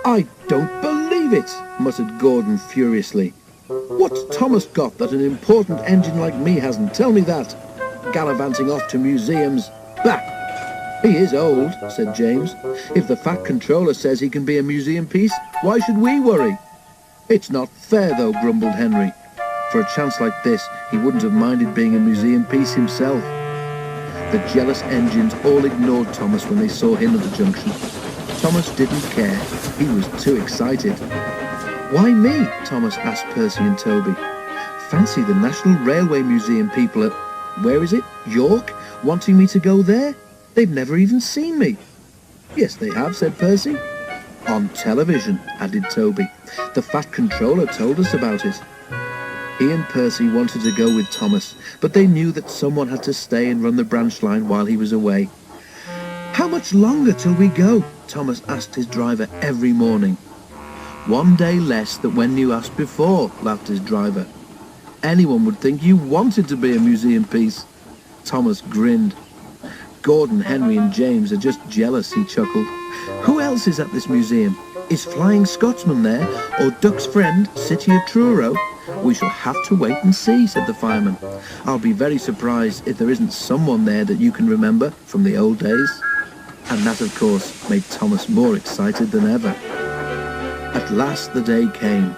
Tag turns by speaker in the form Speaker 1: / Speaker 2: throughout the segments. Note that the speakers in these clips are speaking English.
Speaker 1: "I don't believe it," muttered Gordon furiously. "What's Thomas got that an important engine like me hasn't? Tell me that. Gallivanting off to museums. Bah! He is old," said James. "If the Fat Controller says he can be a museum piece, why should we worry?" "It's not fair, though," grumbled Henry. For a chance like this, he wouldn't have minded being a museum piece himself. The jealous engines all ignored Thomas when they saw him at the junction. Thomas didn't care. He was too excited. "Why me?" Thomas asked Percy and Toby. "Fancy the National Railway Museum people at, where is it, York, wanting me to go there? They've never even seen me." "Yes, they have," said Percy. "On television," added Toby. "The Fat Controller told us about it." He and Percy wanted to go with Thomas, but they knew that someone had to stay and run the branch line while he was away. "How much longer till we go?" Thomas asked his driver every morning. "One day less than when you asked before," laughed his driver. "Anyone would think you wanted to be a museum piece." Thomas grinned. "Gordon, Henry and James are just jealous," he chuckled. "Who else is at this museum? Is Flying Scotsman there, or Duck's friend, City of Truro? We shall have to wait and see," said the fireman. "I'll be very surprised if there isn't someone there that you can remember from the old days." And that, of course, made Thomas more excited than ever. At last the day came.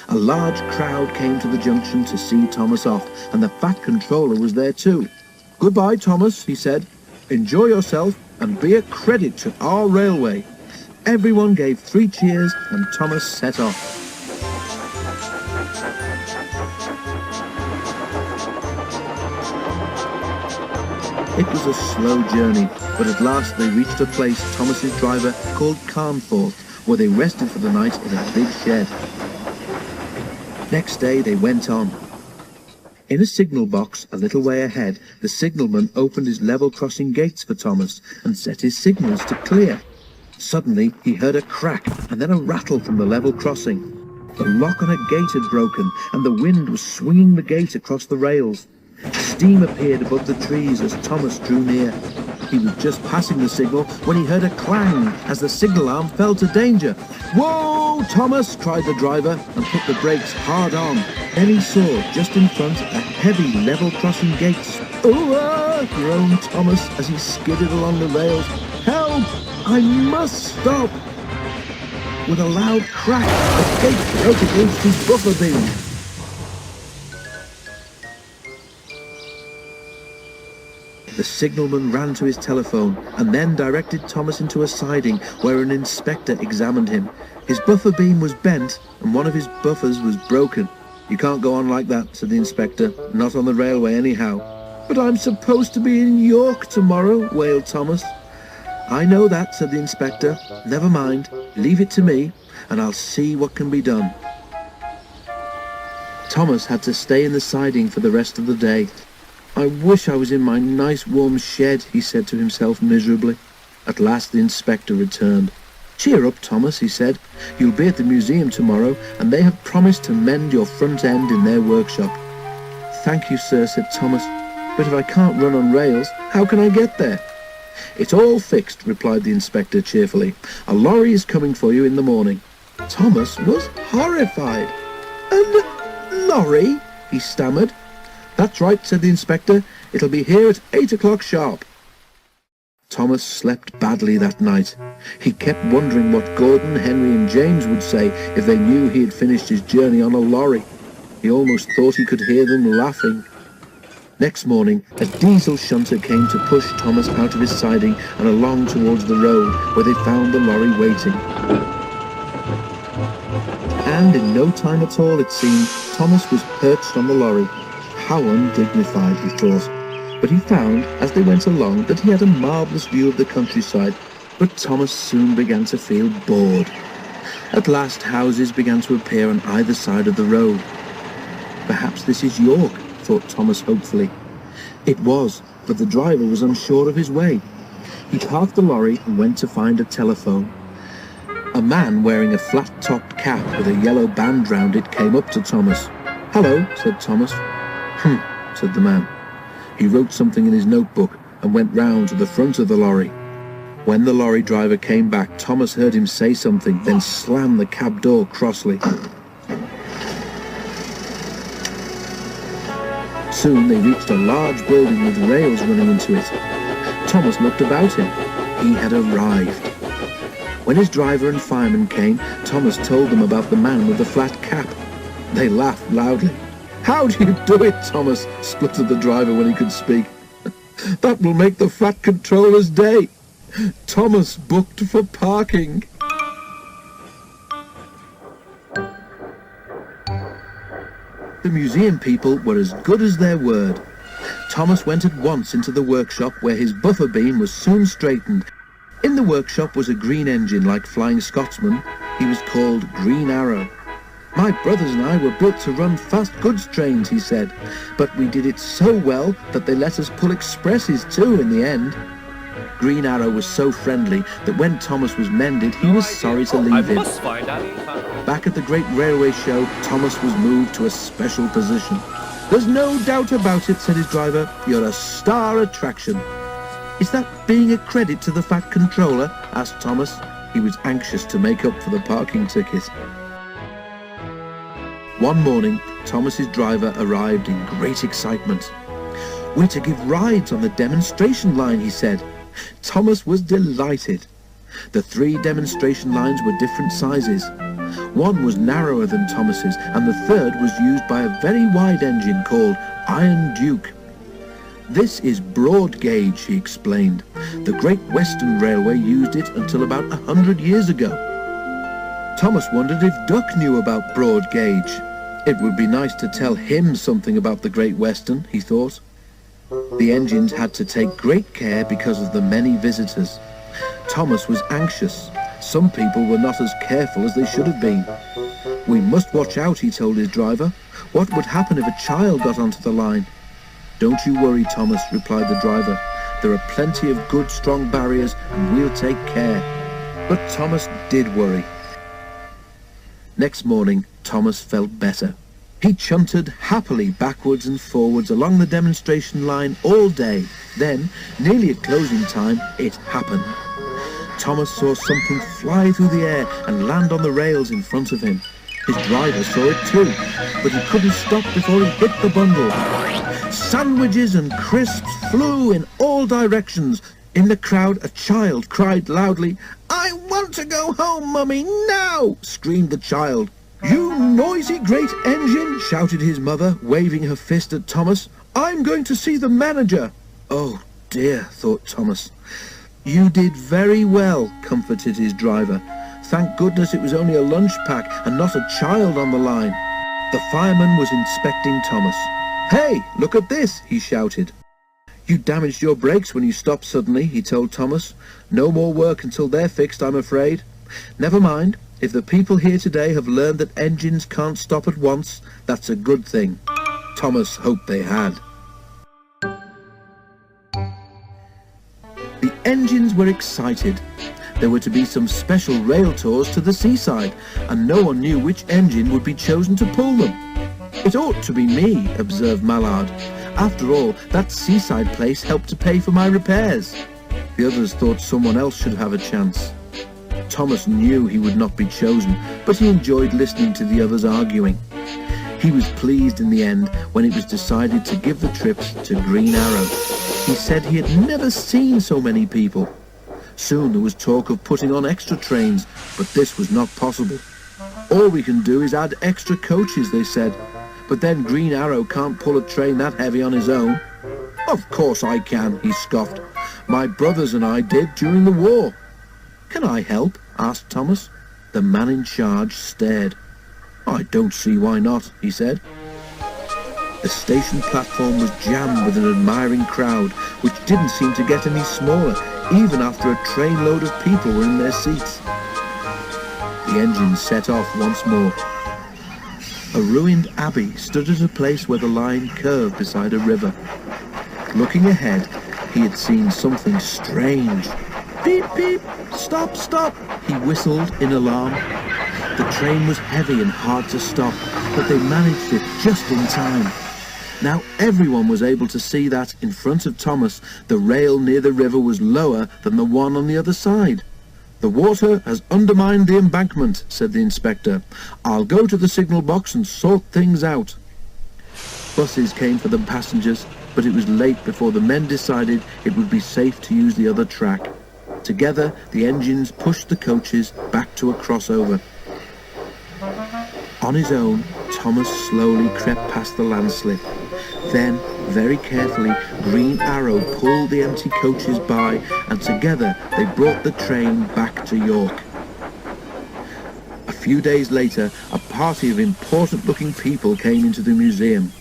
Speaker 1: A large crowd came to the junction to see Thomas off, and the Fat Controller was there too. "Goodbye, Thomas," he said. "Enjoy yourself and be a credit to our railway." Everyone gave 3 cheers and Thomas set off. It was a slow journey, but at last they reached a place Thomas's driver called Carnforth, where they rested for the night in a big shed. Next day they went on. In a signal box a little way ahead, the signalman opened his level crossing gates for Thomas and set his signals to clear. Suddenly he heard a crack and then a rattle from the level crossing. The lock on a gate had broken and the wind was swinging the gate across the rails. Steam appeared above the trees as Thomas drew near. He was just passing the signal when he heard a clang as the signal arm fell to danger. "Whoa, Thomas!" cried the driver and put the brakes hard on. Then he saw, just in front, a heavy level crossing gate. "Oh!" groaned Thomas as he skidded along the rails. "Help! I must stop!" With a loud crack, the gate broke against his buffer beam. The signalman ran to his telephone and then directed Thomas into a siding where an inspector examined him. His buffer beam was bent and one of his buffers was broken. "You can't go on like that," said the inspector. "Not on the railway anyhow." "But I'm supposed to be in York tomorrow," wailed Thomas. "I know that," said the inspector. "Never mind. Leave it to me and I'll see what can be done." Thomas had to stay in the siding for the rest of the day. "I wish I was in my nice warm shed," he said to himself miserably. At last the inspector returned. "Cheer up, Thomas," he said. "You'll be at the museum tomorrow, and they have promised to mend your front end in their workshop." "Thank you, sir," said Thomas. "But if I can't run on rails, how can I get there?" "It's all fixed," replied the inspector cheerfully. "A lorry is coming for you in the morning." Thomas was horrified. "A lorry?" he stammered. "That's right," said the inspector. "It'll be here at 8 o'clock sharp." Thomas slept badly that night. He kept wondering what Gordon, Henry and James would say if they knew he had finished his journey on a lorry. He almost thought he could hear them laughing. Next morning, a diesel shunter came to push Thomas out of his siding and along towards the road, where they found the lorry waiting. And in no time at all, it seemed, Thomas was perched on the lorry. How undignified, he thought. But he found, as they went along, that he had a marvellous view of the countryside. But Thomas soon began to feel bored. At last houses began to appear on either side of the road. Perhaps this is York, thought Thomas hopefully. It was, but the driver was unsure of his way. He parked the lorry and went to find a telephone. A man wearing a flat-topped cap with a yellow band round it came up to Thomas. "Hello," said Thomas. Said the man. He wrote something in his notebook and went round to the front of the lorry. When the lorry driver came back, Thomas heard him say something, then slam the cab door crossly. Soon they reached a large building with rails running into it. Thomas looked about him. He had arrived. When his driver and fireman came, Thomas told them about the man with the flat cap. They laughed loudly. "How do you do it, Thomas?" spluttered the driver when he could speak. "That will make the flat controller's day. Thomas booked for parking." The museum people were as good as their word. Thomas went at once into the workshop where his buffer beam was soon straightened. In the workshop was a green engine like Flying Scotsman. He was called Green Arrow. "My brothers and I were built to run fast goods trains," he said, "but we did it so well that they let us pull expresses too in the end." Green Arrow was so friendly that when Thomas was mended, he was sorry to leave him. Back at the great railway show, Thomas was moved to a special position. "There's no doubt about it," said his driver. "You're a star attraction." "Is that being a credit to the Fat Controller?" asked Thomas. He was anxious to make up for the parking ticket. One morning, Thomas's driver arrived in great excitement. "We're to give rides on the demonstration line," he said. Thomas was delighted. The 3 demonstration lines were different sizes. One was narrower than Thomas's, and the third was used by a very wide engine called Iron Duke. "This is broad gauge," he explained. "The Great Western Railway used it until about 100 years ago." Thomas wondered if Duck knew about broad gauge. It would be nice to tell him something about the Great Western, he thought. The engines had to take great care because of the many visitors. Thomas was anxious. Some people were not as careful as they should have been. "We must watch out," he told his driver. "What would happen if a child got onto the line?" "Don't you worry, Thomas," replied the driver. "There are plenty of good, strong barriers, and we'll take care." But Thomas did worry. Next morning, Thomas felt better. He chuntered happily backwards and forwards along the demonstration line all day. Then, nearly at closing time, it happened. Thomas saw something fly through the air and land on the rails in front of him. His driver saw it too, but he couldn't stop before he hit the bundle. Sandwiches and crisps flew in all directions. In the crowd, a child cried loudly. "I want to go home, Mummy, now!" screamed the child. "You noisy great engine!" shouted his mother, waving her fist at Thomas. "I'm going to see the manager." "Oh dear," thought Thomas. "You did very well," comforted his driver. "Thank goodness it was only a lunch pack and not a child on the line." The fireman was inspecting Thomas. "Hey, look at this," he shouted. "You damaged your brakes when you stopped suddenly," he told Thomas. "No more work until they're fixed, I'm afraid. Never mind. If the people here today have learned that engines can't stop at once, that's a good thing." Thomas hoped they had. The engines were excited. There were to be some special rail tours to the seaside, and no one knew which engine would be chosen to pull them. "It ought to be me," observed Mallard. "After all, that seaside place helped to pay for my repairs." The others thought someone else should have a chance. Thomas knew he would not be chosen, but he enjoyed listening to the others arguing. He was pleased in the end when it was decided to give the trip to Green Arrow. He said he had never seen so many people. Soon there was talk of putting on extra trains, but this was not possible. "All we can do is add extra coaches," they said. "But then Green Arrow can't pull a train that heavy on his own." "Of course I can," he scoffed. "My brothers and I did during the war." "Can I help?" asked Thomas. The man in charge stared. "I don't see why not," he said. The station platform was jammed with an admiring crowd, which didn't seem to get any smaller, even after a trainload of people were in their seats. The engine set off once more. A ruined abbey stood at a place where the line curved beside a river. Looking ahead, he had seen something strange. "Beep, beep! Stop, stop!" he whistled in alarm. The train was heavy and hard to stop, but they managed it just in time. Now everyone was able to see that, in front of Thomas, the rail near the river was lower than the one on the other side. "The water has undermined the embankment," said the inspector. "I'll go to the signal box and sort things out." Buses came for the passengers, but it was late before the men decided it would be safe to use the other track. Together, the engines pushed the coaches back to a crossover. On his own, Thomas slowly crept past the landslip. Then, very carefully, Green Arrow pulled the empty coaches by, and together they brought the train back to York. A few days later, a party of important-looking people came into the museum.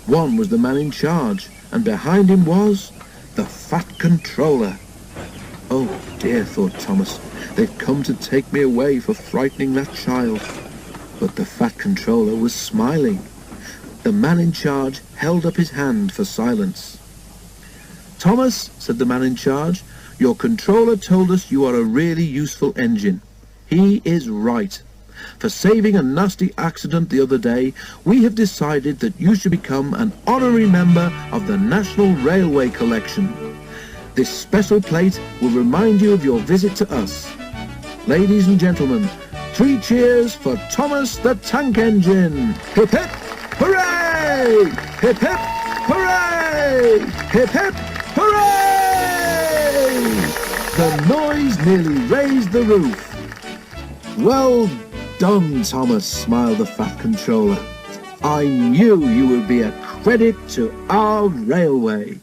Speaker 1: One was the man in charge, and behind him was the Fat Controller. "Oh dear," thought Thomas, "they've come to take me away for frightening that child." But the Fat Controller was smiling. The man in charge held up his hand for silence. "Thomas," said the man in charge, "your controller told us you are a really useful engine. He is right. For saving a nasty accident the other day, we have decided that you should become an honorary member of the National Railway Collection. This special plate will remind you of your visit to us. Ladies and gentlemen, 3 cheers for Thomas the Tank Engine! Hip hip! Hooray! Hip hip! Hooray! Hip hip! Hooray! The noise nearly raised the roof. "Well done, Thomas," smiled the Fat Controller. "I knew you would be a credit to our railway."